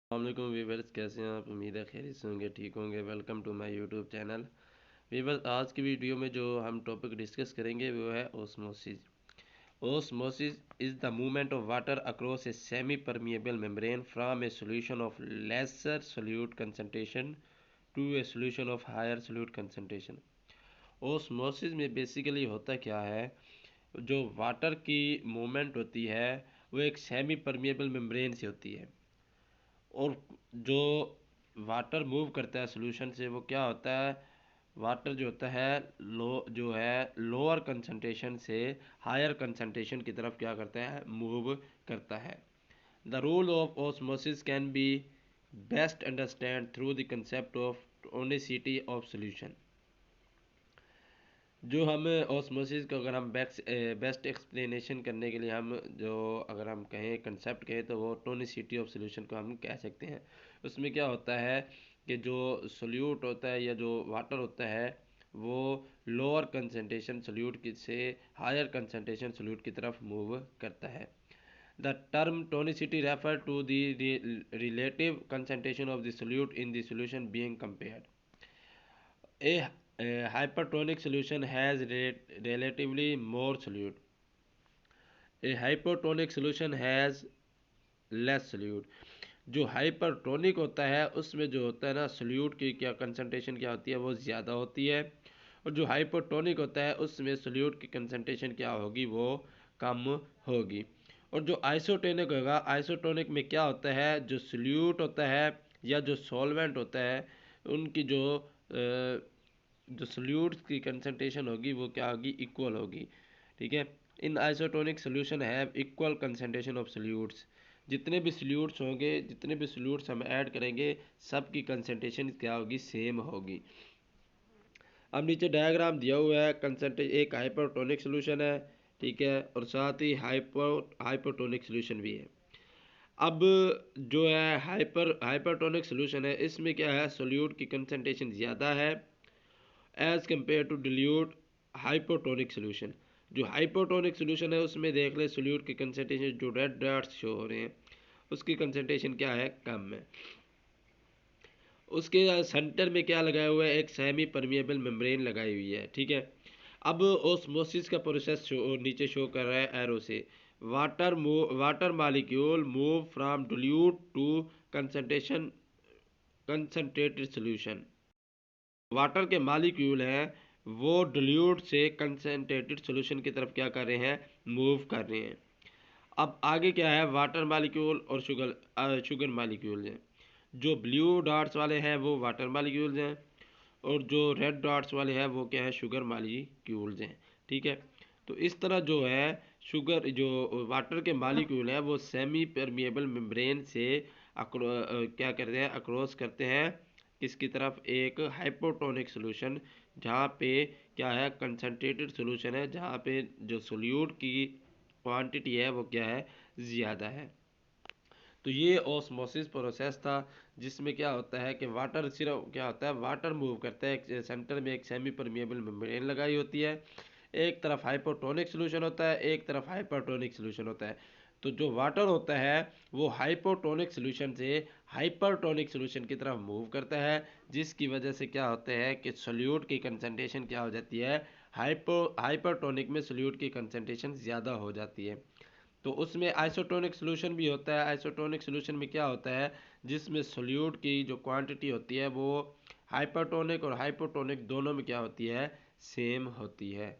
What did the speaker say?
अस्सलामुअलैकुम वीवर्स, कैसे हैं आप? उम्मीद है खैरियत से होंगे, ठीक होंगे। Welcome to my YouTube channel. Viewers, आज की वीडियो में जो हम टॉपिक डिस्कस करेंगे वो है osmosis. Osmosis is the movement of water across a semi permeable membrane from a solution of lesser solute concentration to a solution of higher solute concentration. Osmosis में basically होता क्या है, जो वाटर की movement होती है वो एक सेमी परमिएबल मेम्ब्रेन से होती है, और जो वाटर मूव करता है सोल्यूशन से वो क्या होता है, वाटर जो होता है जो है लोअर कंसंट्रेशन से हायर कंसंट्रेशन की तरफ क्या करता है, मूव करता है। The rule of osmosis can be best understand through the concept of tonicity of solution. जो हम ऑस्मोसिस को अगर हम बेस्ट एक्सप्लेनेशन करने के लिए हम जो अगर हम कहें कंसेप्ट कहें तो वो टोनिसिटी ऑफ सोल्यूशन को हम कह सकते हैं। उसमें क्या होता है कि जो सोल्यूट होता है या जो वाटर होता है वो लोअर कंसंट्रेशन सोल्यूट की से हायर कंसंट्रेशन सोल्यूट की तरफ मूव करता है। The term tonicity refer to the relative concentration of the solute in the solution being compared. A hypertonic solution has relatively more solute. A hypotonic solution has less solute. जो hypertonic होता है उसमें जो होता है ना, सोल्यूट की क्या कंसंट्रेशन क्या होती है, वो ज़्यादा होती है। और जो हाइपोटोनिक होता है उसमें सोल्यूट की कंसंट्रेशन क्या होगी, वो कम होगी। और जो आइसोटोनिक होगा, आइसोटोनिक में क्या होता है, जो सोल्यूट होता है या जो सॉल्वेंट होता है उनकी जो सोल्यूट्स की कंसंट्रेशन होगी वो क्या होगी, इक्वल होगी। ठीक है। In isotonic solution have equal concentration of solutes. जितने भी सोल्यूट्स होंगे, जितने भी सोल्यूट्स हम ऐड करेंगे, सब की कंसंट्रेशन क्या होगी, सेम होगी। अब नीचे डायग्राम दिया हुआ है, कंसंट्रेशन एक हाइपरटोनिक सोल्यूशन है, ठीक है, और साथ ही हाइपोटोनिक सोल्यूशन भी है। अब जो है हाइपरटोनिक सोल्यूशन है, इसमें क्या है, सोल्यूट की कंसंट्रेशन ज़्यादा है as compare to dilute hypotonic solution. जो हाइपोटोनिक सोल्यूशन है उसमें देख ले सोल्यूट की कंसंट्रेशन जो रेड डॉट्स शो हो रहे हैं उसकी कंसंट्रेशन क्या है, कम है। उसके सेंटर में क्या लगाया हुआ है, एक सेमी परमिएबल मेम्ब्रेन लगाई हुई है। ठीक है। अब ओस्मोसिस का प्रोसेस नीचे शो कर रहा है एरो से। Water molecule move from dilute to concentration concentrated solution. Water के मालिक्यूल हैं वो डिल्यूट से कंसनट्रेटेड सॉल्यूशन की तरफ क्या कर रहे हैं, मूव कर रहे हैं। अब आगे क्या है, वाटर मालिक्यूल और शुगर मालिक्यूल हैं। जो ब्लू डॉट्स वाले हैं वो वाटर मालिक्यूल्स हैं, और जो रेड डॉट्स वाले हैं वो क्या है, शुगर मालिक्यूल्स हैं। ठीक है। तो इस तरह जो है शुगर जो वाटर के मालिक्यूल हैं वो सेमी परमिएबल मेम्ब्रेन से क्या करते हैं, अक्रॉस करते हैं किसकी तरफ, एक हाइपोटोनिक सोल्यूशन, जहाँ पे क्या है, कंसनट्रेटेड सोल्यूशन है, जहाँ पे जो सोल्यूट की क्वांटिटी है वो क्या है, ज़्यादा है। तो ये ऑस्मोसिस प्रोसेस था, जिसमें क्या होता है कि वाटर सिर्फ क्या होता है, वाटर मूव करता है। एक सेंटर में एक सेमी परमिएबल मेम्ब्रेन लगाई होती है, एक तरफ हाइपोटोनिक सोल्यूशन होता है, एक तरफ हाइपरटोनिक सोल्यूशन होता है। तो जो वाटर होता है वो हाइपोटोनिक सोल्यूशन से हाइपरटोनिक सोल्यूशन की तरफ मूव करता है, जिसकी वजह से क्या होता है कि सोल्यूट की कंसंट्रेशन क्या हो जाती है, हाइपरटोनिक में सोल्यूट की कंसंट्रेशन ज़्यादा हो जाती है। तो उसमें आइसोटोनिक सोल्यूशन भी होता है। आइसोटोनिक सोल्यूशन में क्या होता है, जिसमें सोल्यूट की जो क्वांटिटी होती है वो हाइपरटोनिक और हाइपोटोनिक दोनों में क्या होती है, सेम होती है।